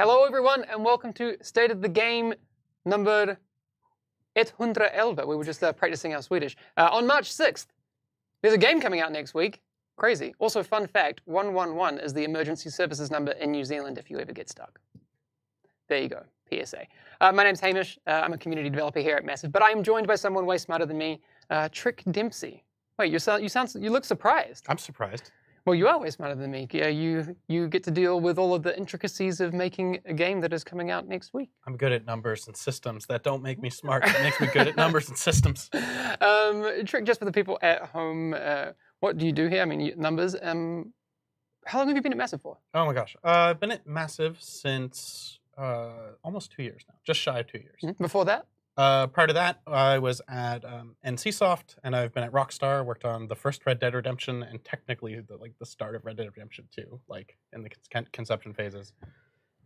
Hello everyone and welcome to State of the Game number 111. We were just practicing our Swedish. On March 6th, there's a game coming out next week. Crazy. Also, fun fact, 111 is the emergency services number in New Zealand if you ever get stuck. There you go, PSA. My name's Hamish. I'm a community developer here at Massive, but I am joined by someone way smarter than me, Trick Dempsey. Wait, you look surprised. I'm surprised. Well, you are way smarter than me. Yeah, you get to deal with all of the intricacies of making a game that is coming out next week. I'm good at numbers and systems. That don't make me smart. It makes me good at numbers and systems. Trick, just for the people at home, what do you do here? I mean, numbers. How long have you been at Massive for? Oh my gosh. I've been at Massive since almost 2 years now. Just shy of 2 years. Mm-hmm. Before that? Prior to that, I was at NCSoft, and I've been at Rockstar. Worked on the first Red Dead Redemption, and technically the start of Red Dead Redemption 2, like in the conception phases.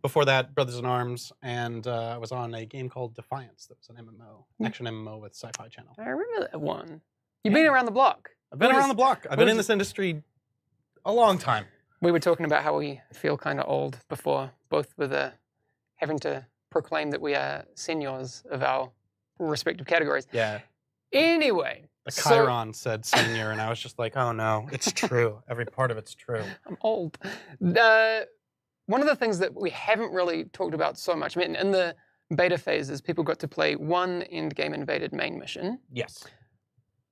Before that, Brothers in Arms, and I was on a game called Defiance. That was an MMO, action MMO with Sci-Fi Channel. I remember that one. You've been around the block. I've been around the block. I've been in this industry a long time. We were talking about how we feel kind of old before, both with having to proclaim that we are seniors of our respective categories. Yeah. Anyway. The Chiron said senior, and I was just like, oh no, it's true. Every part of it's true. I'm old. One of the things that we haven't really talked about so much, I mean, in the beta phases, people got to play one Endgame invaded main mission. Yes.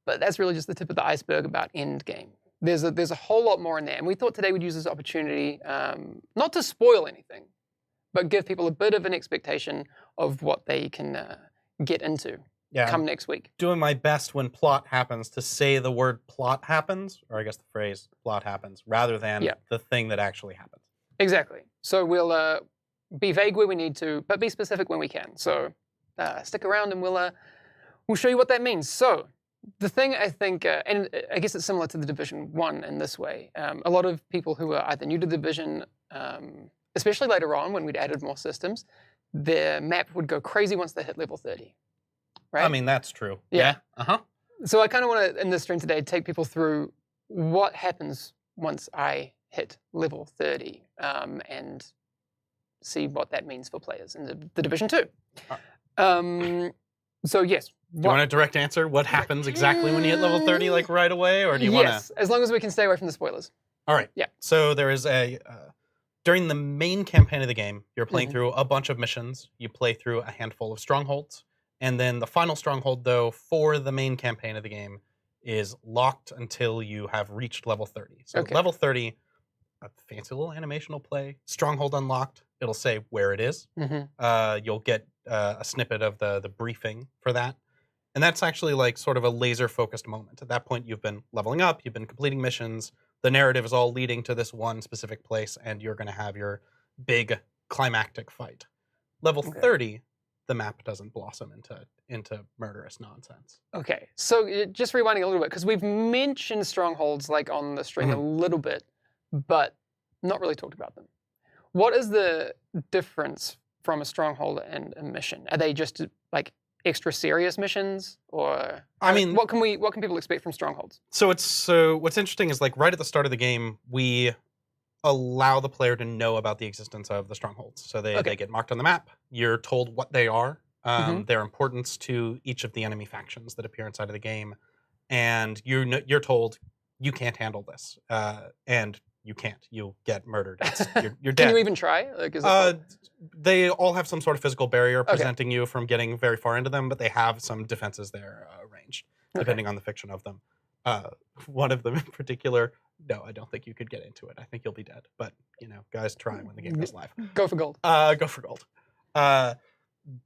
But that's really just the tip of the iceberg about Endgame. There's a whole lot more in there, and we thought today we'd use this opportunity not to spoil anything, but give people a bit of an expectation of what they can get into come next week. Doing my best when plot happens to say the word plot happens, or I guess the phrase plot happens, rather than the thing that actually happens. Exactly. So we'll be vague where we need to, but be specific when we can. So stick around and we'll show you what that means. So the thing I think, and I guess it's similar to the Division 1 in this way, a lot of people who are either new to the Division, especially later on when we'd added more systems, their map would go crazy once they hit level 30. Right? I mean, that's true. Yeah. Uh-huh. So I kind of want to, in this stream today, take people through what happens once I hit level 30 and see what that means for players in the Division 2. So yes. Do you want a direct answer? What happens exactly when you hit level 30, like right away? Or do you want to? Yes, as long as we can stay away from the spoilers. All right. Yeah. So there is during the main campaign of the game, you're playing through a bunch of missions. You play through a handful of strongholds. And then the final stronghold, though, for the main campaign of the game is locked until you have reached level 30. So level 30, a fancy little animation will play. Stronghold unlocked. It'll say where it is. You'll get a snippet of the briefing for that. And that's actually like sort of a laser-focused moment. At that point, you've been leveling up. You've been completing missions. The narrative is all leading to this one specific place, and you're going to have your big climactic fight. Level 30, the map doesn't blossom into murderous nonsense. Okay, so just rewinding a little bit, because we've mentioned strongholds like on the stream a little bit, but not really talked about them. What is the difference from a stronghold and a mission? Are they just like extra serious missions, or I mean, what can people expect from strongholds? So what's interesting is like right at the start of the game, we allow the player to know about the existence of the strongholds. So they get marked on the map. You're told what they are, their importance to each of the enemy factions that appear inside of the game, and you're told you can't handle this, and you can't. You'll get murdered. You're dead. Can you even try? Like, they all have some sort of physical barrier preventing you from getting very far into them, but they have some defenses there arranged, depending on the fiction of them. One of them in particular, no, I don't think you could get into it. I think you'll be dead. But, guys, try when the game goes live. Go for gold. Go for gold.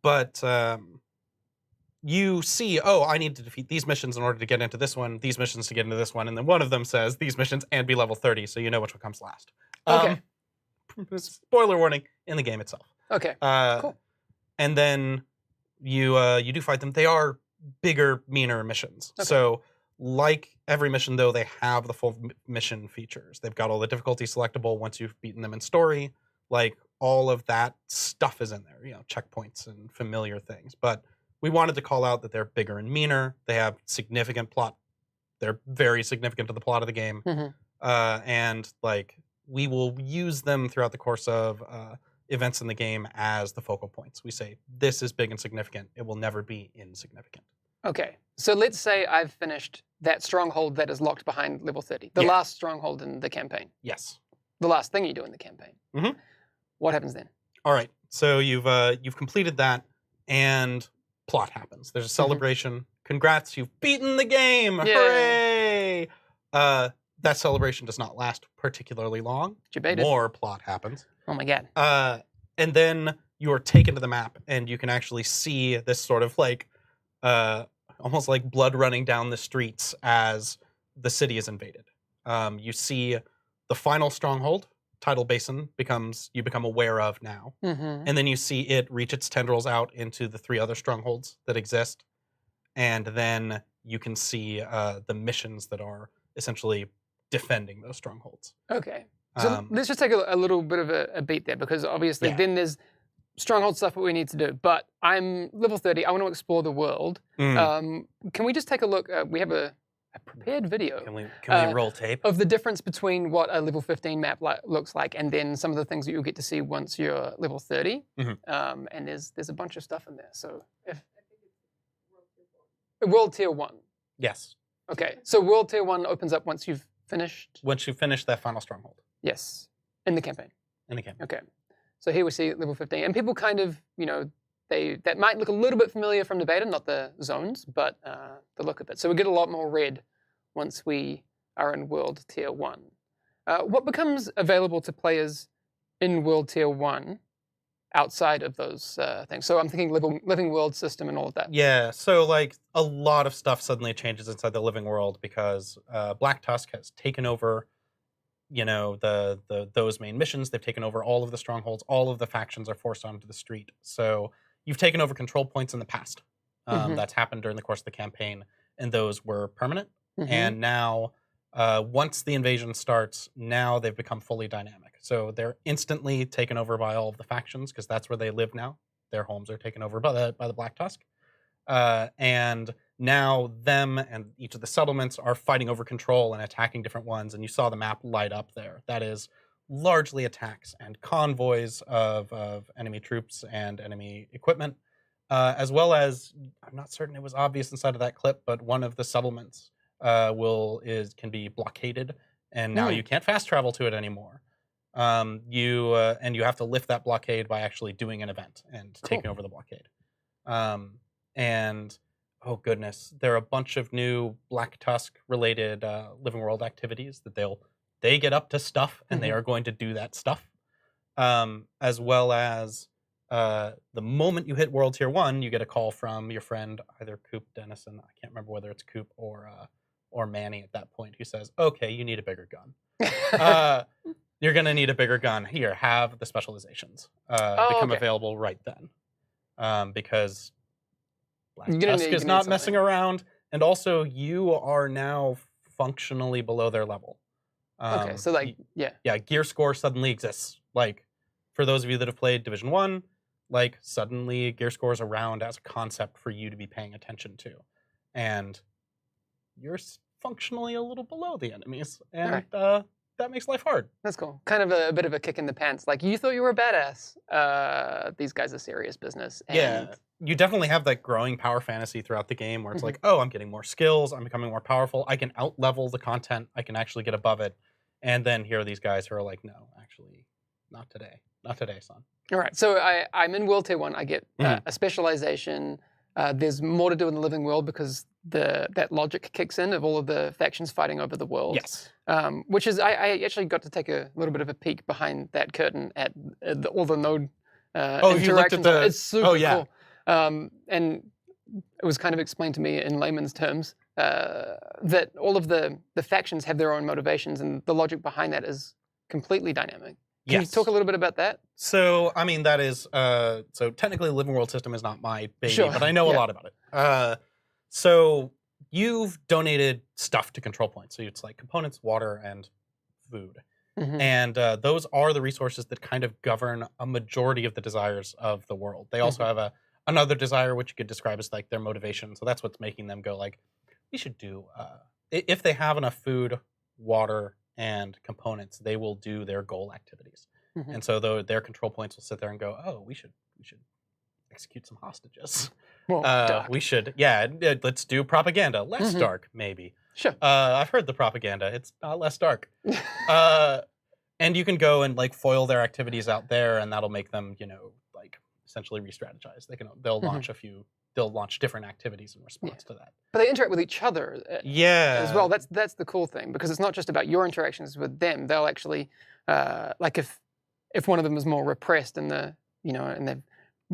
But you see, I need to defeat these missions in order to get into this one, these missions to get into this one, and then one of them says these missions and be level 30, so you know which one comes last. Spoiler warning in the game itself. Okay, cool. And then you do fight them. They are bigger, meaner missions. So like every mission, though, they have the full mission features. They've got all the difficulty selectable once you've beaten them in story. Like all of that stuff is in there, checkpoints and familiar things. But we wanted to call out that they're bigger and meaner. They have significant plot. They're very significant to the plot of the game. And like we will use them throughout the course of events in the game as the focal points. We say, this is big and significant. It will never be insignificant. Okay, so let's say I've finished that stronghold that is locked behind level 30, the last stronghold in the campaign. Yes. The last thing you do in the campaign. Mm-hmm. What happens then? All right, so you've completed that, and plot happens. There's a celebration. Congrats, you've beaten the game! Yay. Hooray! That celebration does not last particularly long. Debated. More plot happens. Oh my god. And then you are taken to the map, and you can actually see this sort of like, almost like blood running down the streets as the city is invaded. You see the final stronghold, Tidal Basin, you become aware of now. Mm-hmm. And then you see it reach its tendrils out into the 3 other strongholds that exist. And then you can see the missions that are essentially defending those strongholds. Okay. So let's just take a little bit of a beat there, because obviously then there's stronghold stuff that we need to do. But I'm level 30. I want to explore the world. Can we just take a look? We have a prepared video. Can we roll tape? Of the difference between what a level 15 map looks like and then some of the things that you'll get to see once you're level 30. And there's a bunch of stuff in there. So if World Tier 1. Yes. Okay. So World Tier 1 opens up once you've finished? Once you finish that final stronghold. Yes. In the campaign. In the campaign. Okay. So here we see level 15. And people kind of, that might look a little bit familiar from the beta, not the zones, but the look of it. So we get a lot more red once we are in World Tier 1. What becomes available to players in World Tier 1 outside of those things? So I'm thinking living world system and all of that. Yeah, so like a lot of stuff suddenly changes inside the living world because Black Tusk has taken over, those main missions. They've taken over all of the strongholds. All of the factions are forced onto the street. So you've taken over control points in the past. That's happened during the course of the campaign, and those were permanent. And now, once the invasion starts, now they've become fully dynamic. So they're instantly taken over by all of the factions because that's where they live now. Their homes are taken over by the Black Tusk. And now them and each of the settlements are fighting over control and attacking different ones. And you saw the map light up there. That is largely attacks and convoys of enemy troops and enemy equipment, as well as, I'm not certain it was obvious inside of that clip, but one of the settlements can be blockaded, and now you can't fast travel to it anymore. You have to lift that blockade by actually doing an event and taking over the blockade. And oh goodness, there are a bunch of new Black Tusk related living world activities that they get up to stuff, and they are going to do that stuff. As well as the moment you hit World Tier 1, you get a call from your friend, either Coop Dennison, I can't remember whether it's Coop or Manny at that point, who says, okay, you need a bigger gun. You're going to need a bigger gun. Here, have the specializations become available right then. Because Black Tusk is not messing around, and also you are now functionally below their level. Okay, so gear score suddenly exists. Like, for those of you that have played Division 1, like, suddenly gear score is around as a concept for you to be paying attention to. And you're functionally a little below the enemies, and that makes life hard. That's cool. Kind of a bit of a kick in the pants. Like, you thought you were a badass. These guys are serious business. And you definitely have that growing power fantasy throughout the game where it's like, oh, I'm getting more skills, I'm becoming more powerful, I can out-level the content, I can actually get above it. And then here are these guys who are like, no, actually, not today. Not today, son. All right, so I'm in World Tier 1. I get a specialization. There's more to do in the living world because that logic kicks in of all of the factions fighting over the world. Yes. Which is, I actually got to take a little bit of a peek behind that curtain at all the node interactions. You looked at the... It's super cool. And it was kind of explained to me in layman's terms that all of the factions have their own motivations, and the logic behind that is completely dynamic. Can you talk a little bit about that? So, I mean, that is... so, technically, the living world system is not my baby, but I know a lot about it. So, you've donated stuff to control points. So, it's like components, water, and food. And those are the resources that kind of govern a majority of the desires of the world. They also have another desire, which you could describe as like their motivation. So that's what's making them go like, we should do, if they have enough food, water, and components, they will do their goal activities. And so their control points will sit there and go, oh, we should execute some hostages. Well, dark. We should, let's do propaganda. Less dark, maybe. Sure. I've heard the propaganda. It's not less dark. And you can go and like foil their activities out there, and that'll make them, like essentially re-strategize. They'll launch different activities in response to that. But they interact with each other as well. That's the cool thing, because it's not just about your interactions with them. They'll actually, like if one of them is more repressed and and they've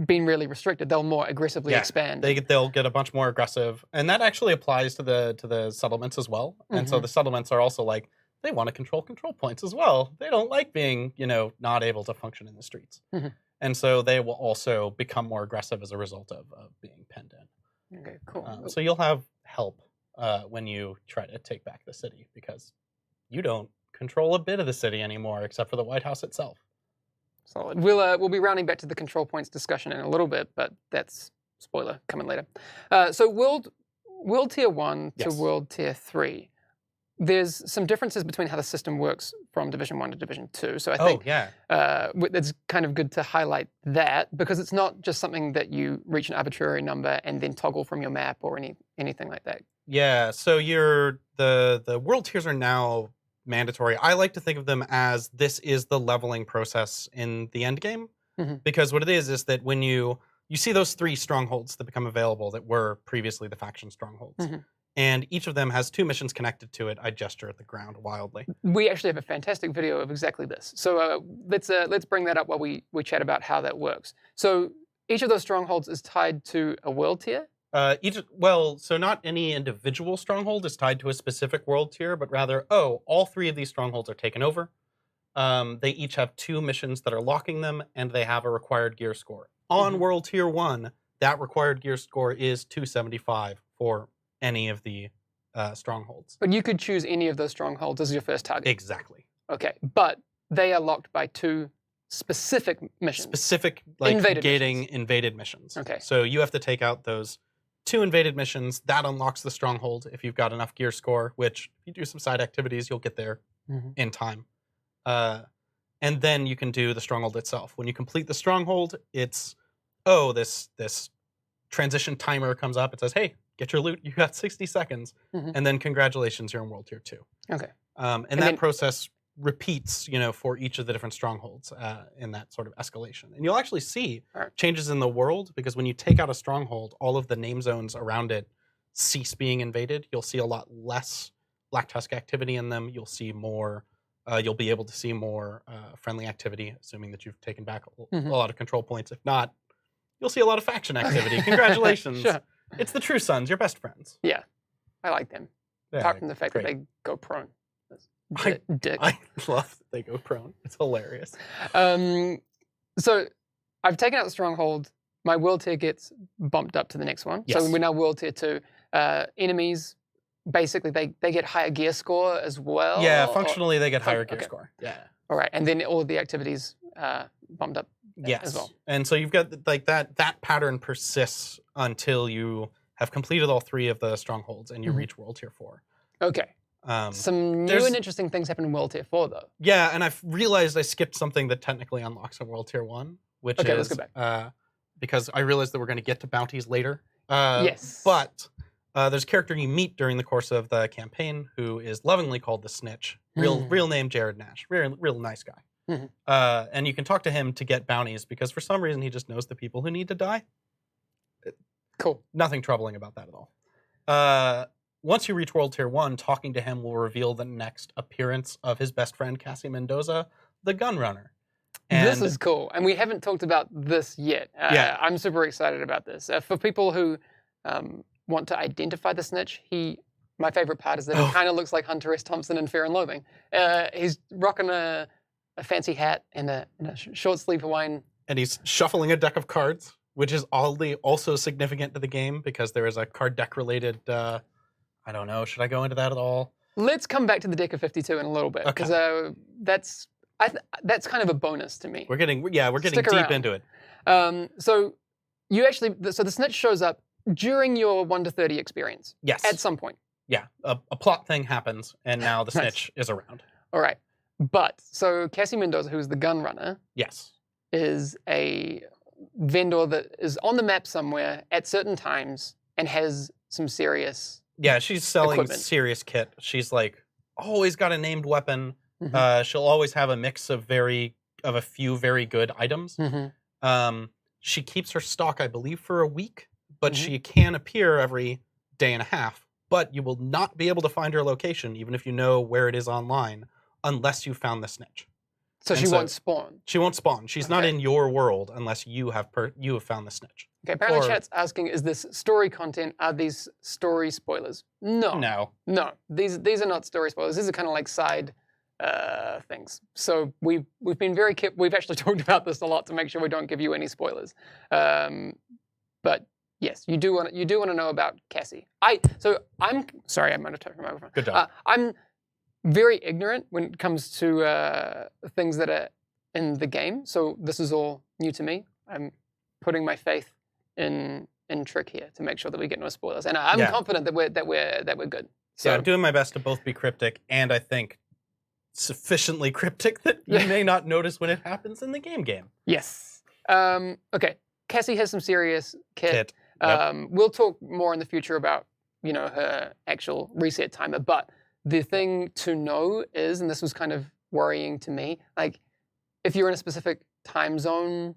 been really restricted, they'll more aggressively expand. They'll get a bunch more aggressive, and that actually applies to the settlements as well. And so the settlements are also like, they want to control points as well. They don't like being, not able to function in the streets. And so they will also become more aggressive as a result of being penned in. Okay, cool. So you'll have help when you try to take back the city, because you don't control a bit of the city anymore except for the White House itself. Solid. We'll be rounding back to the control points discussion in a little bit, but that's spoiler coming later. So world tier 1 to world tier 3. There's some differences between how the system works from Division 1 to Division 2. So I think it's kind of good to highlight that, because it's not just something that you reach an arbitrary number and then toggle from your map or anything like that. Yeah, so the world tiers are now mandatory. I like to think of them as this is the leveling process in the end game, because what it is that when you see those 3 strongholds that become available that were previously the faction strongholds, and each of them has 2 missions connected to it. I gesture at the ground wildly. We actually have a fantastic video of exactly this. So let's bring that up while we chat about how that works. So each of those strongholds is tied to a world tier? So not any individual stronghold is tied to a specific world tier, but rather, all 3 of these strongholds are taken over. They each have 2 missions that are locking them, and they have a required gear score. On world tier 1, that required gear score is 275 for any of the strongholds. But you could choose any of those strongholds as your first target. Exactly. Okay, but they are locked by 2 specific missions. Specific, like invaded missions. Okay. So you have to take out those 2 invaded missions. That unlocks the stronghold if you've got enough gear score, which if you do some side activities, you'll get there in time. And then you can do the stronghold itself. When you complete the stronghold, it's, this transition timer comes up. It says, hey, get your loot. You got 60 seconds. And then congratulations, you're in World Tier 2. Okay. And that process repeats, for each of the different strongholds in that sort of escalation. And you'll actually see changes in the world, because when you take out a stronghold, all of the name zones around it cease being invaded. You'll see a lot less Black Tusk activity in them. You'll see more, you'll be able to see more friendly activity, assuming that you've taken back a lot of control points. If not, you'll see a lot of faction activity. Congratulations. Sure. It's the True Sons, your best friends. Yeah, I like them. Apart from the fact that they go prone. Dick. I love that they go prone. It's hilarious. So I've taken out the stronghold. My world tier gets bumped up to the next one. Yes. So we're now world tier 2. Enemies, basically, they get higher gear score as well? Yeah, functionally they get higher gear score. Yeah. All right, and then all of the activities bumped up as well. And so you've got like that pattern persists until you have completed all 3 of the strongholds and you reach World Tier 4. Okay. Some new and interesting things happen in World Tier 4, though. Yeah, and I've realized I skipped something that technically unlocks in World Tier 1, which is... let's go back. Because I realized that we're going to get to bounties later. Yes. But there's a character you meet during the course of the campaign who is lovingly called the Snitch. Real name Jared Nash. Real nice guy. And you can talk to him to get bounties, because for some reason he just knows the people who need to die. Cool. Nothing troubling about that at all. Once you reach World Tier 1, talking to him will reveal the next appearance of his best friend, Cassie Mendoza, the Gunrunner. And this is cool. And we haven't talked about this yet. I'm super excited about this. For people who want to identify the Snitch, my favorite part is that he kind of looks like Hunter S. Thompson in Fear and Loathing. He's rocking a fancy hat and a short sleeve Hawaiian. And he's shuffling a deck of cards, which is oddly also significant to the game, because there is a card deck related... I don't know. Should I go into that at all? Let's come back to the deck of 52 in a little bit, because that's kind of a bonus to me. We're getting deep into it. So the Snitch shows up during your 1 to 30 experience. Yes. At some point. Yeah. A plot thing happens, and now the Snitch is around. All right. But, so Cassie Mendoza, who's the gun runner, Yes. is a vendor that is on the map somewhere at certain times and has some serious... Yeah, she's selling equipment. serious kit. She's like always got a named weapon. Mhm. She'll always have a mix of a few very good items. Mhm. She keeps her stock, I believe, for a week, but Mhm. she can appear every day and a half. But you will not be able to find her location, even if you know where it is online, unless you found the snitch. So And she so- won't spawn. She won't spawn. She's not Okay. in your world unless you have found the snitch. Okay, apparently Or- chat's asking, is this story content? Are these story spoilers? No. No. These are not story spoilers. These are kind of like side things. So we've been very careful. We've actually talked about this a lot to make sure we don't give you any spoilers. But yes, you do want to know about Cassie. I'm sorry, I might have touched my microphone. Good job. I'm very ignorant when it comes to things that are in the game. So this is all new to me. I'm putting my faith in Trick here to make sure that we get no spoilers, and I'm Yeah. confident that we're good. So Yeah, I'm doing my best to both be cryptic and I think sufficiently cryptic that you may not notice when it happens in the game. yes. Okay. Cassie has some serious kit. Yep. We'll talk more in the future about her actual reset timer. But the thing to know is, and this was kind of worrying to me, like if you're in a specific time zone,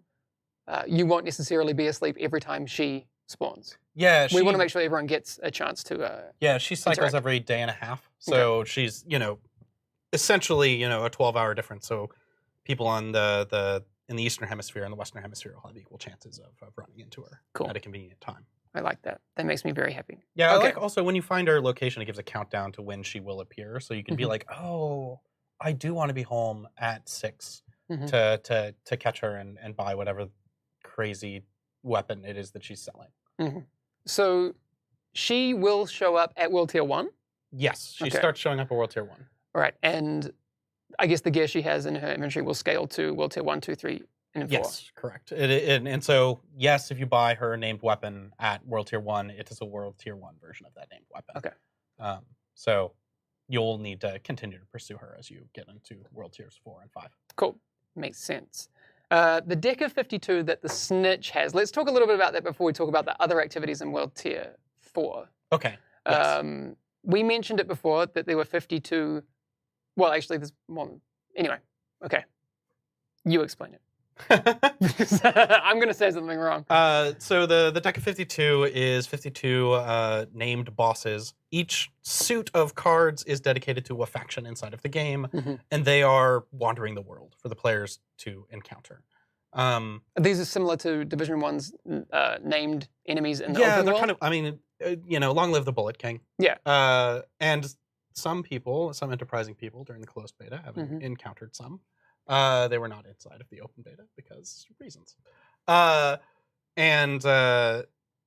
you won't necessarily be asleep every time she spawns. Yeah, We want to make sure everyone gets a chance to. Yeah, she cycles interact. every day and a half. So she's, essentially, a 12-hour difference. So people on in the Eastern Hemisphere and the Western Hemisphere will have equal chances of running into her Cool. at a convenient time. I like that. That makes me very happy. Yeah, I Okay. like also when you find her location, it gives a countdown to when she will appear. So you can be Mhm. like, oh, I do want to be home at 6 Mhm. to catch her and buy whatever crazy weapon it is that she's selling. So she will show up at World Tier 1. Yes, she Okay. starts showing up at World Tier 1. All right. And I guess the gear she has in her inventory will scale to World Tier 1, 2, 3, and 4. Yes, correct. And so, yes, if you buy her named weapon at World Tier 1, it is a World Tier 1 version of that named weapon. Okay. So you'll need to continue to pursue her as you get into World Tiers 4 and 5. Cool. Makes sense. The deck of 52 that the Snitch has. Let's talk a little bit about that before we talk about the other activities in World Tier 4. Okay. Yes. We mentioned it before that there were 52. Well, actually, there's more. Anyway, okay. You explain it. Because I'm going to say something wrong. So the deck of 52 is 52 named bosses. Each suit of cards is dedicated to a faction inside of the game, Mhm. and they are wandering the world for the players to encounter. These are similar to Division 1's named enemies in the Yeah, open they're world? kind of. I mean, long live the Bullet King. Yeah. And some enterprising people during the closed beta have Mhm. encountered some. They were not inside of the open beta because reasons. And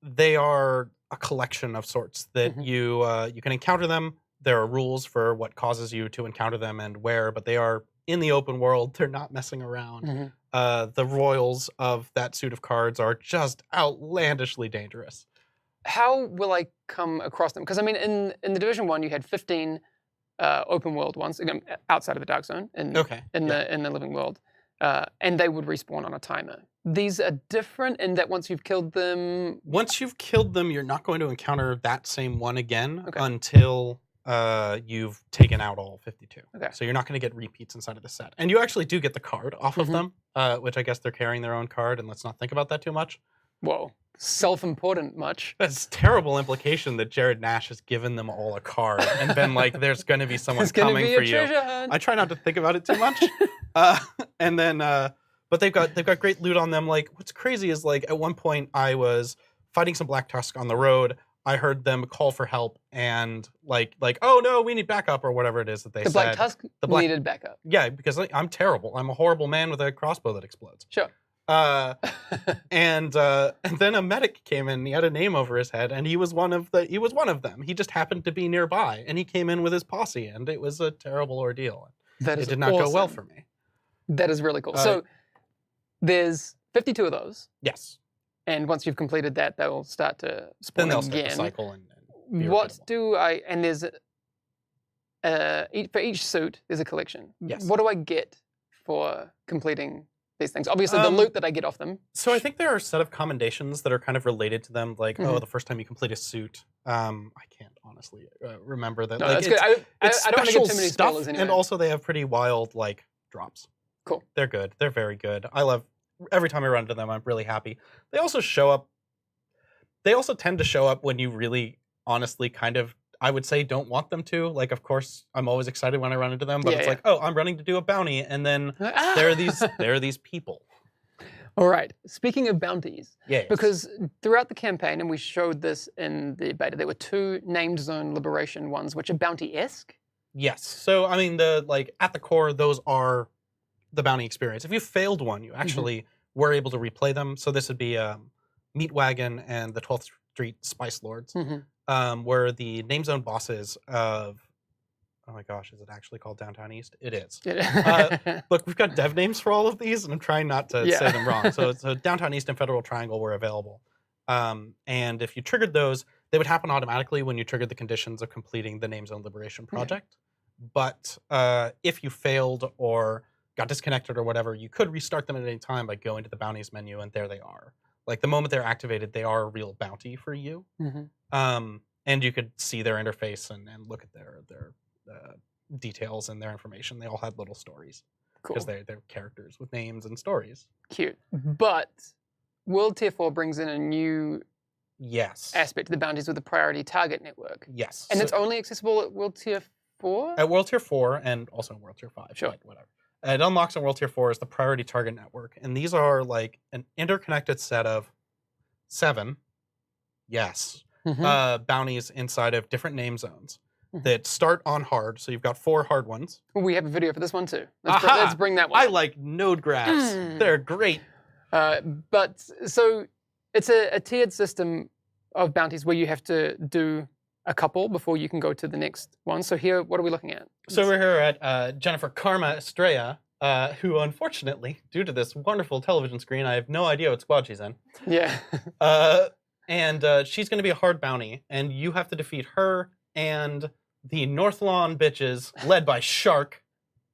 they are a collection of sorts that Mhm. you can encounter them. There are rules for what causes you to encounter them and where, but they are in the open world. They're not messing around. Mhm. The royals of that suit of cards are just outlandishly dangerous. How will I come across them? Because I mean, in the Division 1, you had 15 open world ones, again, outside of the Dark Zone, in the living world, and they would respawn on a timer. These are different in that once you've killed them. Once you've killed them, you're not going to encounter that same one again Okay. until you've taken out all 52. Okay. So you're not going to get repeats inside of the set. And you actually do get the card off of Mhm. them, which I guess they're carrying their own card, and let's not think about that too much. Whoa, self-important much. That's terrible implication that Jared Nash has given them all a card and been like, there's going to be someone It's gonna coming be for a you. treasure hunt. I try not to think about it too much. And then, but they've got great loot on them. Like, what's crazy is like at one point I was fighting some Black Tusk on the road. I heard them call for help and like, oh no, we need backup or whatever it is that they The said. Black Tusk needed backup. Yeah, because I'm terrible. I'm a horrible man with a crossbow that explodes. Sure. And then a medic came in. He had a name over his head, and he was one of them. He just happened to be nearby, and he came in with his posse, and it was a terrible ordeal. That is It did not go well awesome. for me. That is really cool. So there's 52 of those, Yes. and once you've completed that, they'll start to spawn Then they'll again. start the cycle and be What repeatable. do I? And there's for each suit, there's a collection. Yes. What do I get for completing these things? Obviously, the loot that I get off them. So I think there are a set of commendations that are kind of related to them, like the first time you complete a suit. I can't honestly remember that. No, like, that's good. I don't want to get too many stuff, spoilers anyway. and also they have pretty wild like drops. Cool. They're good. They're very good. I love every time I run into them. I'm really happy. They also show up. They also tend to show up when you really, honestly, kind of, I would say, don't want them to. Like, of course, I'm always excited when I run into them, but it's like, oh, I'm running to do a bounty, and then there are these people. All right. Speaking of bounties, Yes. because throughout the campaign, and we showed this in the beta, there were 2 named zone liberation ones, which are bounty-esque. Yes. So I mean, at the core, those are the bounty experience. If you failed one, you actually were able to replay them. So this would be Meat Wagon and the 12th Street Spice Lords, were the name zone bosses of. Oh my gosh, is it actually called Downtown East? It is. Look, we've got dev names for all of these, and I'm trying not to say them wrong. So Downtown East and Federal Triangle were available. And if you triggered those, they would happen automatically when you triggered the conditions of completing the Name Zone Liberation project. But if you failed or got disconnected or whatever, you could restart them at any time by going to the bounties menu, and there they are. Like, the moment they're activated, they are a real bounty for you. And you could see their interface and look at their details and their information. They all had little stories. Cool. Because they're characters with names and stories. Cute. But World Tier 4 brings in a new aspect to the bounties with the priority target network. Yes. And it's only accessible at World Tier 4? At World Tier 4 and also in World Tier 5. Sure. But whatever. It unlocks in World Tier 4 as the priority target network. And these are like an interconnected set of 7, bounties inside of different name zones that start on hard. So you've got 4 hard ones. We have a video for this one too. Let's bring that one. I like node graphs. They're great. But so it's a tiered system of bounties where you have to do a couple before you can go to the next one. So here, what are we looking at? So we're here at Jennifer Karma Estrella, who unfortunately, due to this wonderful television screen, I have no idea what squad she's in. Yeah. And she's going to be a hard bounty, and you have to defeat her and the North Lawn bitches, led by Shark.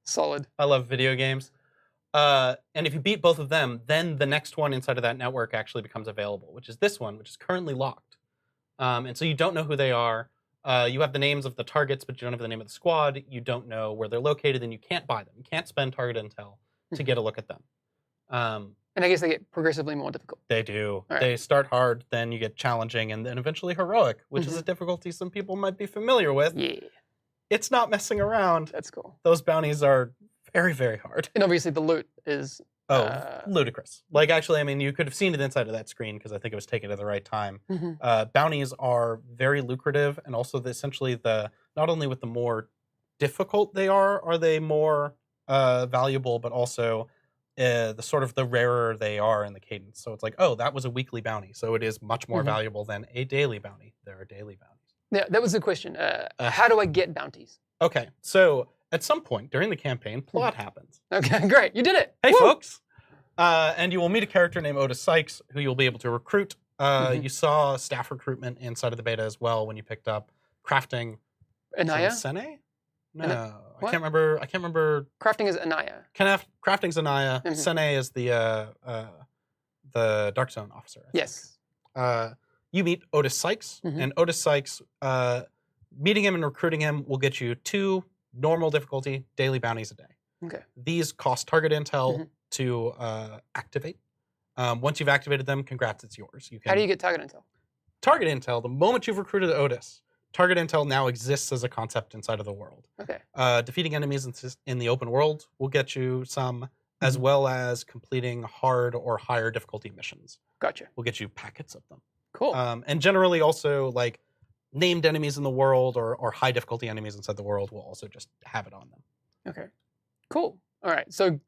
Solid. I love video games. And if you beat both of them, then the next one inside of that network actually becomes available, which is this one, which is currently locked. And so you don't know who they are. You have the names of the targets, but you don't have the name of the squad. You don't know where they're located, and you can't buy them. You can't spend target intel to get a look at them. And I guess they get progressively more difficult. They do. Right. They start hard, then you get challenging, and then eventually heroic, which is a difficulty some people might be familiar with. Yeah. It's not messing around. That's cool. Those bounties are very, very hard. And obviously the loot is... ludicrous. Like, actually, I mean, you could have seen it inside of that screen because I think it was taken at the right time. Bounties are very lucrative, and also essentially not only with the more difficult they are they more valuable, but also the rarer they are in the cadence. So it's like, oh, that was a weekly bounty, so it is much more valuable than a daily bounty. There are daily bounties. Yeah, that was the question. How do I get bounties? Okay, so at some point during the campaign, plot happens. Okay, great. You did it. Hey, Woo! folks. And you will meet a character named Otis Sykes, who you'll be able to recruit. You saw staff recruitment inside of the beta as well when you picked up crafting. Anaya? Sene? No, I can't remember. Crafting is Anaya. Crafting's Anaya. Sene is the Dark Zone officer. Yes. You meet Otis Sykes, and Otis Sykes, meeting him and recruiting him will get you 2 normal difficulty daily bounties a day. Okay. These cost target intel to activate. Once you've activated them, congrats, it's yours. How do you get target intel? Target intel, the moment you've recruited Otis, target intel now exists as a concept inside of the world. Okay. Defeating enemies in the open world will get you some, as well as completing hard or higher difficulty missions. Gotcha. Will get you packets of them. Cool. And generally also, like, named enemies in the world or high difficulty enemies inside the world will also just have it on them. Okay. Cool. All right. So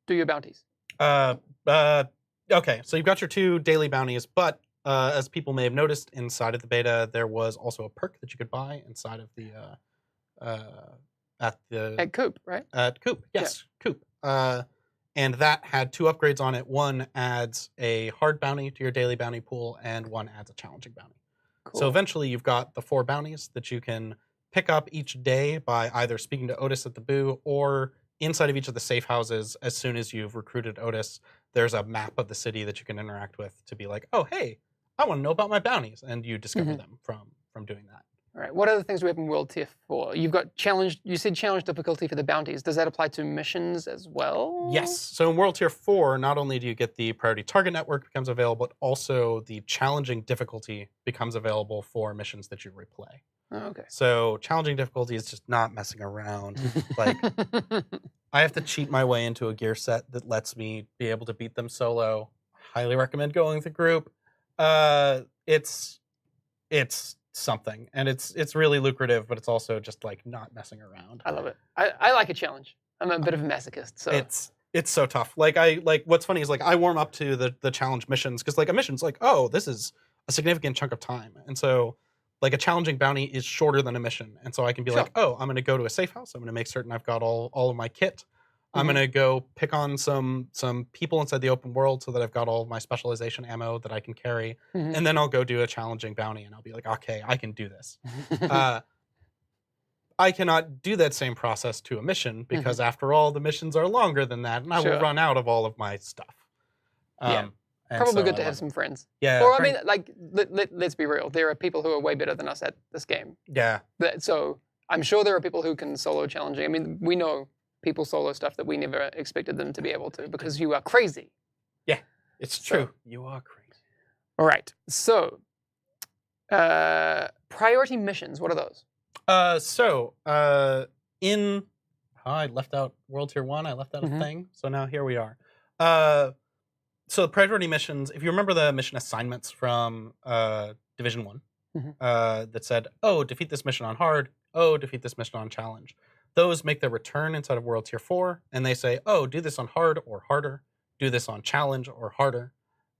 do your bounties. Okay. So you've got your 2 daily bounties, but as people may have noticed inside of the beta, there was also a perk that you could buy inside of the at Coop, right? At Coop, yes, yeah. Coop. And that had 2 upgrades on it. One adds a hard bounty to your daily bounty pool, and one adds a challenging bounty. Cool. So eventually you've got the 4 bounties that you can pick up each day by either speaking to Otis at the Boo or inside of each of the safe houses. As soon as you've recruited Otis, there's a map of the city that you can interact with to be like, oh, hey, I want to know about my bounties. And you discover them from doing that. All right. What other things do we have in World Tier 4? You've got challenge. You said challenge difficulty for the bounties. Does that apply to missions as well? Yes. So in World Tier 4, not only do you get the priority target network becomes available, but also the challenging difficulty becomes available for missions that you replay. Oh, okay. So challenging difficulty is just not messing around. Like, I have to cheat my way into a gear set that lets me be able to beat them solo. Highly recommend going with a group. It's something, and it's really lucrative, but it's also just like not messing around. I love it. I like a challenge. I'm a bit of a masochist, so it's so tough. Like what's funny is like I warm up to the challenge missions because like a mission's like, oh, this is a significant chunk of time, and so like a challenging bounty is shorter than a mission, and so I can be like, oh, I'm going to go to a safe house. I'm going to make certain I've got all of my kit. I'm going to go pick on some people inside the open world so that I've got all of my specialization ammo that I can carry. And then I'll go do a challenging bounty and I'll be like, okay, I can do this. I cannot do that same process to a mission because after all, the missions are longer than that and I will run out of all of my stuff. Probably good to have some friends. Yeah. Or I mean, like, let's be real. There are people who are way better than us at this game. Yeah. So I'm sure there are people who can solo challenging. I mean, we know people solo stuff that we never expected them to be able to because you are crazy. Yeah, it's true. You are crazy. All right. So, priority missions, what are those? I left out World Tier 1. I left out a thing. So now here we are. So priority missions, if you remember the mission assignments from Division 1, that said, oh, defeat this mission on hard. Oh, defeat this mission on challenge. Those make their return inside of World Tier 4, and they say, oh, do this on hard or harder, do this on challenge or harder.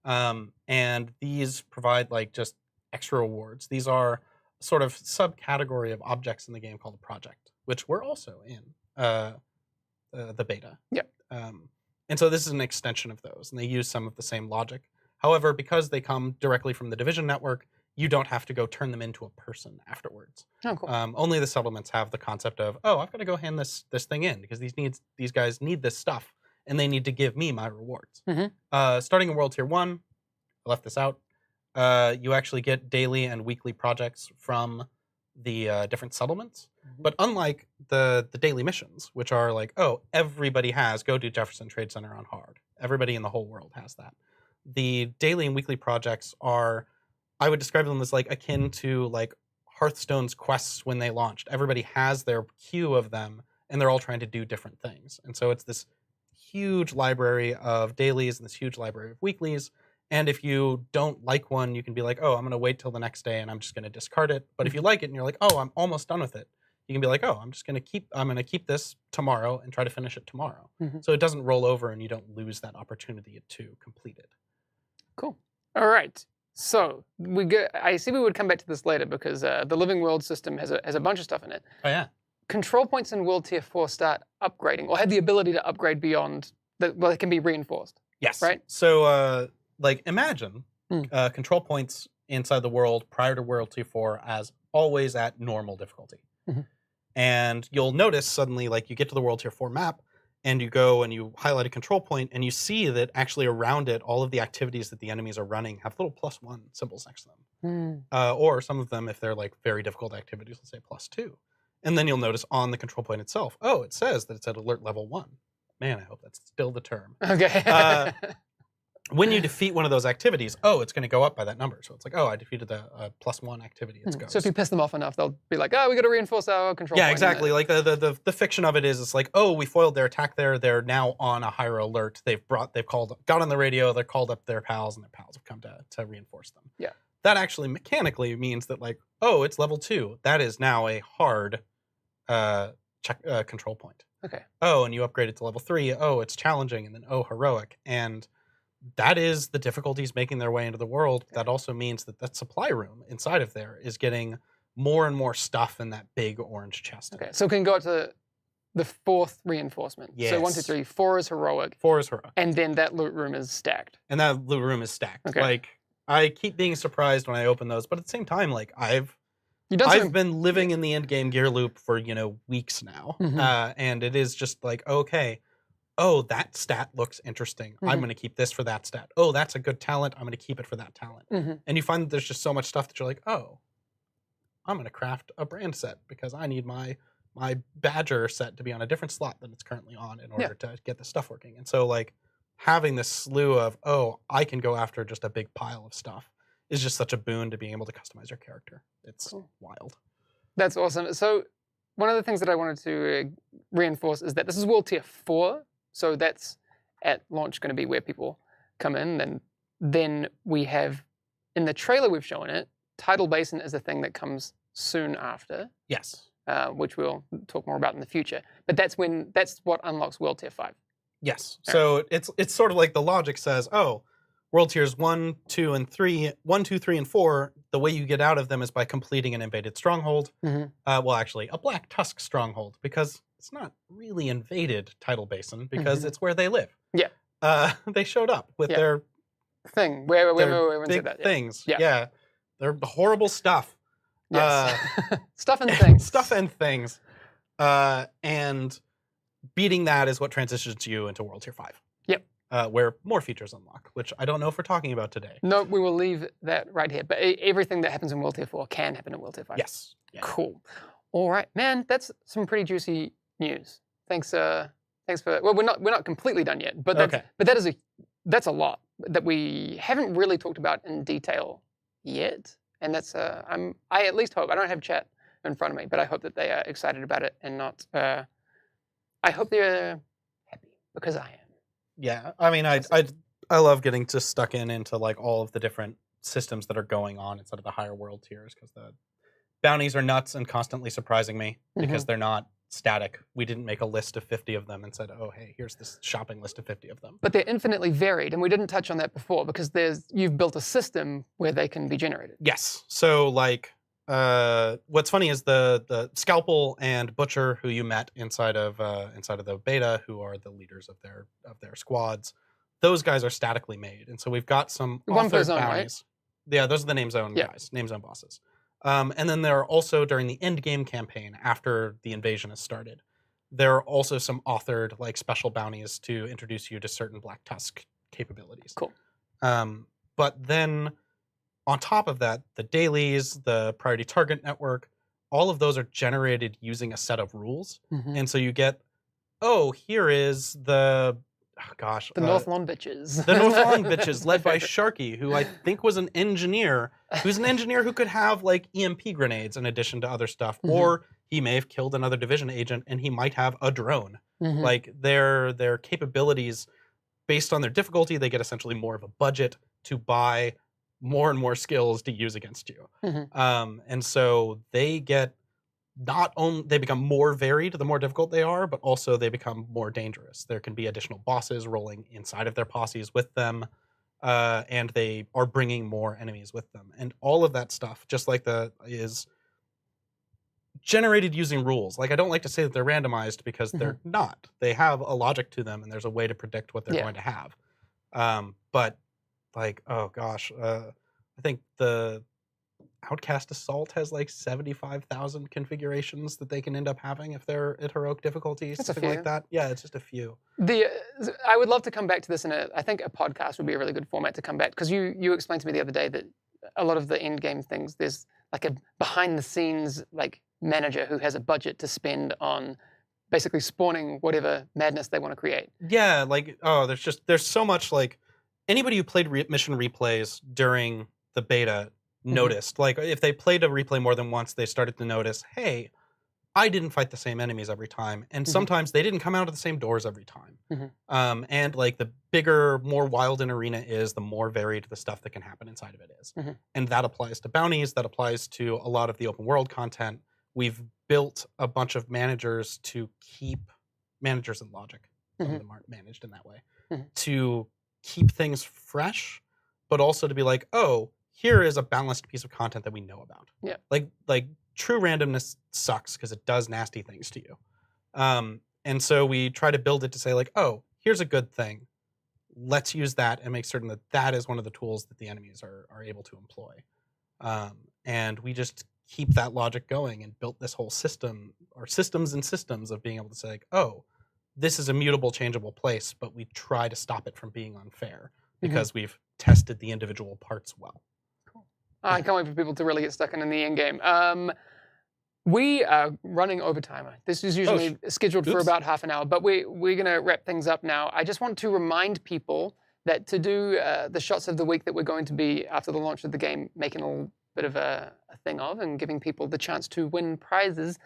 And these provide like just extra rewards. These are sort of subcategory of objects in the game called a project, which we're also in the beta. Yep. And so this is an extension of those, and they use some of the same logic. However, because they come directly from the Division network, you don't have to go turn them into a person afterwards. Oh, cool. Only the settlements have the concept of, oh, I've got to go hand this thing in because these guys need this stuff and they need to give me my rewards. Starting in World Tier 1, I left this out. You actually get daily and weekly projects from the different settlements. But unlike the daily missions, which are like, oh, everybody has go to Jefferson Trade Center on hard. Everybody in the whole world has that. The daily and weekly projects are, I would describe them as like akin to like Hearthstone's quests when they launched. Everybody has their queue of them, and they're all trying to do different things. And so it's this huge library of dailies and this huge library of weeklies. And if you don't like one, you can be like, oh, I'm going to wait till the next day and I'm just going to discard it. But if you like it and you're like, oh, I'm almost done with it, you can be like, oh, I'm going to keep this tomorrow and try to finish it tomorrow. So it doesn't roll over and you don't lose that opportunity to complete it. Cool. All right. So I see we would come back to this later because the Living World system has a bunch of stuff in it. Oh, yeah. Control points in World Tier 4 start upgrading or have the ability to upgrade beyond, it can be reinforced. Yes. Right? So, imagine control points inside the world prior to World Tier 4 as always at normal difficulty. And you'll notice suddenly, like, you get to the World Tier 4 map, and you go and you highlight a control point, and you see that actually around it, all of the activities that the enemies are running have little +1 symbols next to them. Or some of them, if they're like very difficult activities, will say +2. And then you'll notice on the control point itself, oh, it says that it's at alert level 1. Man, I hope that's still the term. Okay. When you defeat one of those activities, oh, it's going to go up by that number. So it's like, oh, I defeated the +1 activity. It goes. So if you piss them off enough, they'll be like, oh, we got to reinforce our control point. Yeah, exactly. Like the fiction of it is, it's like, oh, we foiled their attack there. They're now on a higher alert. Got on the radio. They're called up their pals, and their pals have come to reinforce them. Yeah. That actually mechanically means that, like, oh, it's level 2. That is now a hard control point. Okay. Oh, and you upgrade it to level 3. Oh, it's challenging, and then heroic. And that is the difficulties making their way into the world. Okay. That also means that supply room inside of there is getting more and more stuff in that big orange chest. Okay, so it can go to the 4th reinforcement. Yes. So 1, 2, 3, 4 is heroic. 4 is heroic. And then that loot room is stacked. And that loot room is stacked. Okay. Like, I keep being surprised when I open those, but at the same time, like, I've You've done I've something. been living in the endgame gear loop for, weeks now. And it is just like, okay, oh, that stat looks interesting. I'm going to keep this for that stat. Oh, that's a good talent. I'm going to keep it for that talent. And you find that there's just so much stuff that you're like, oh, I'm going to craft a brand set because I need my Badger set to be on a different slot than it's currently on in order to get the stuff working. And so, like, having this slew of, oh, I can go after just a big pile of stuff is just such a boon to being able to customize your character. It's wild. That's awesome. So one of the things that I wanted to reinforce is that this is World Tier 4. So that's at launch going to be where people come in. And then we have, in the trailer we've shown it, Tidal Basin is a thing that comes soon after. Yes. Which we'll talk more about in the future. But that's what unlocks World Tier 5. Yes. So it's sort of like the logic says, oh, World Tiers 1, 2, and 3, 1, 2, 3, and 4, the way you get out of them is by completing an invaded stronghold. Well, actually, a Black Tusk stronghold, because it's not really invaded Tidal Basin, because it's where they live. Yeah. They showed up with their thing. Where big that. things. Yeah. They're horrible stuff. Yes. Stuff and things. Stuff and things. And beating that is what transitions you into World Tier 5. Yep. Where more features unlock, which I don't know if we're talking about today. No, we will leave that right here. But everything that happens in World Tier 4 can happen in World Tier 5. Yes. Yeah. Cool. All right, man. That's some pretty juicy news. Thanks for. Well, we're not completely done yet, but that's a lot that we haven't really talked about in detail yet. And that's I at least hope, I don't have chat in front of me, but I hope that they are excited about it and not. I hope they're happy because I am. Yeah, I mean, I love getting just stuck into like all of the different systems that are going on inside of the higher world tiers, because the bounties are nuts and constantly surprising me because they're not static. We didn't make a list of 50 of them and said, oh, hey, here's this shopping list of 50 of them. But they're infinitely varied, and we didn't touch on that before because you've built a system where they can be generated. Yes. So like, what's funny is the Scalpel and Butcher, who you met inside of the beta, who are the leaders of their squads, those guys are statically made, and so we've got some authored bounties. Right? Yeah, those are the name zone guys, name zone bosses. And then there are also, during the Endgame campaign, after the invasion has started, there are also some authored like special bounties to introduce you to certain Black Tusk capabilities. Cool. But then on top of that, the dailies, the priority target network, all of those are generated using a set of rules. And so you get, here is the North Lawn Bitches. The North Lawn Bitches, led by Sharky, who I think was an engineer, who's an engineer who could have like EMP grenades in addition to other stuff, or he may have killed another division agent and he might have a drone. Like their capabilities, based on their difficulty, they get essentially more of a budget to buy more and more skills to use against you. And so they get they become more varied the more difficult they are, but also they become more dangerous. There can be additional bosses rolling inside of their posses with them, and they are bringing more enemies with them. And all of that stuff, just like is generated using rules. Like, I don't like to say that they're randomized because they're not. They have a logic to them, and there's a way to predict what they're going to have. But like, oh gosh, I think the Outcast Assault has like 75,000 configurations that they can end up having if they're at heroic difficulties, something like that. Yeah, it's just a few. I would love to come back to this I think a podcast would be a really good format to come back, because you explained to me the other day that a lot of the end game things, there's like a behind the scenes like manager who has a budget to spend on basically spawning whatever madness they want to create. Yeah, like, there's so much, like, anybody who played mission replays during the beta noticed, like, if they played a replay more than once, they started to notice, hey, I didn't fight the same enemies every time, and sometimes they didn't come out of the same doors every time. And like, the bigger, more wild an arena is, the more varied the stuff that can happen inside of it is. And that applies to bounties, that applies to a lot of the open world content. We've built a bunch of managers to keep managers in Logic. Some of them aren't managed in that way. To keep things fresh, but also to be like, oh, here is a balanced piece of content that we know about. Yeah. Like true randomness sucks because it does nasty things to you. And so we try to build it to say, like, oh, here's a good thing. Let's use that and make certain that that is one of the tools that the enemies are able to employ. And we just keep that logic going and built this whole system or systems and systems of being able to say, like, oh, this is a mutable, changeable place, but we try to stop it from being unfair because we've tested the individual parts well. Cool. I can't wait for people to really get stuck in the end game. We are running overtime. This is usually scheduled for about half an hour, but we're going to wrap things up now. I just want to remind people that to do the shots of the week that we're going to be, after the launch of the game, making a little bit of a thing of and giving people the chance to win prizes,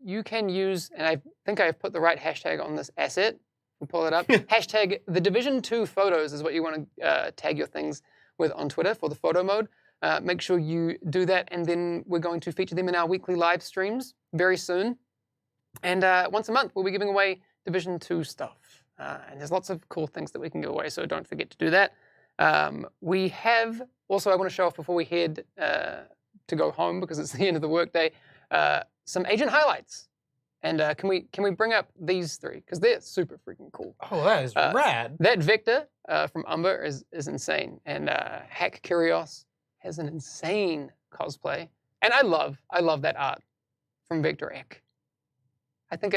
you can use, and I think I've put the right hashtag on this asset. We'll pull it up. Hashtag TheDivision2 photos is what you want to tag your things with on Twitter for the photo mode. Make sure you do that, and then we're going to feature them in our weekly live streams very soon. And once a month, we'll be giving away Division 2 stuff. And there's lots of cool things that we can give away, so don't forget to do that. We have, also I want to show off before we head to go home, because it's the end of the workday, some agent highlights. And can we bring up these three? Because they're super freaking cool. Oh, that is rad. That Vector from Umber is insane. And Hack Curios has an insane cosplay. And I love that art from Vector Ek. I think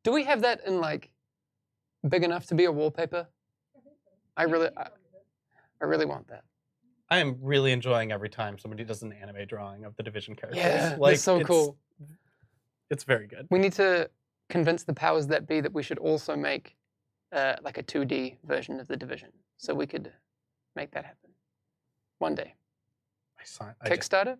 do we have that in like big enough to be a wallpaper? I really want that. I am really enjoying every time somebody does an anime drawing of the Division characters. Yeah, like, it's so cool. It's very good. We need to convince the powers that be that we should also make like a 2D version of the Division, so we could make that happen one day. Kickstarter?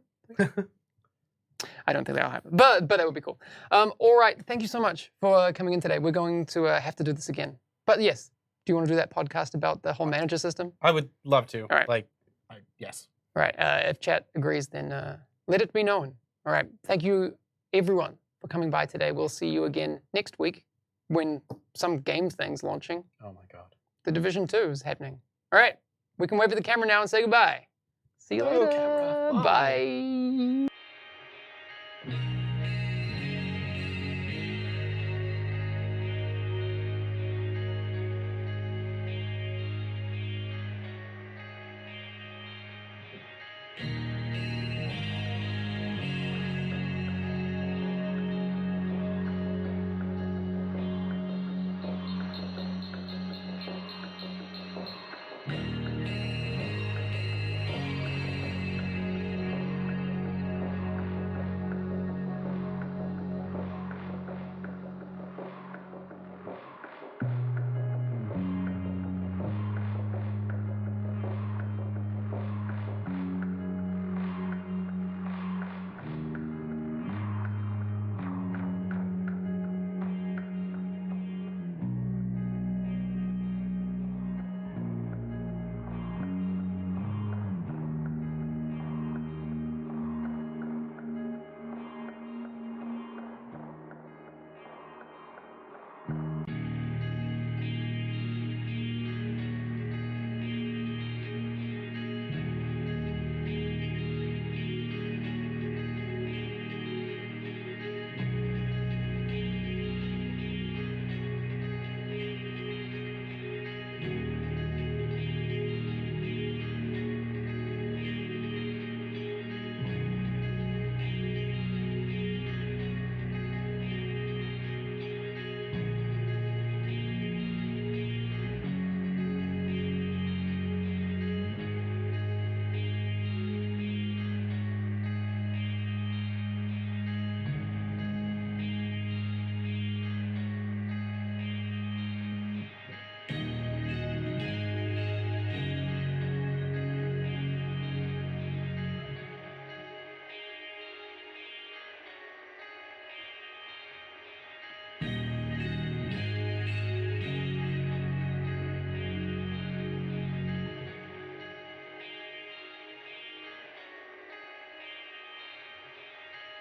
I don't think that'll happen, but that would be cool. All right, thank you so much for coming in today. We're going to have to do this again. But yes, do you want to do that podcast about the whole manager system? I would love to. All right. Yes. All right, if chat agrees, then let it be known. All right, thank you, everyone, for coming by today. We'll see you again next week when some game thing's launching. Oh my God. The Division 2 is happening. All right, we can wave at the camera now and say goodbye. See you later. Camera. Bye.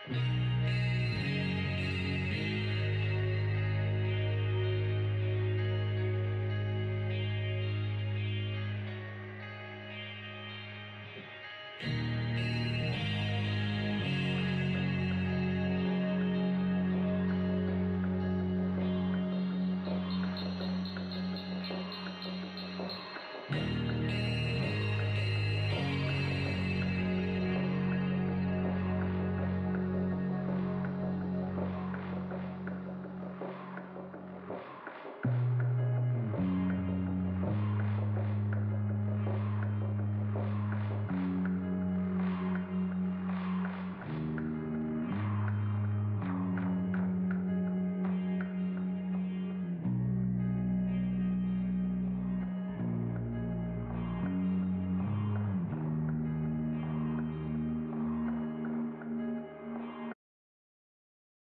Mm-hmm.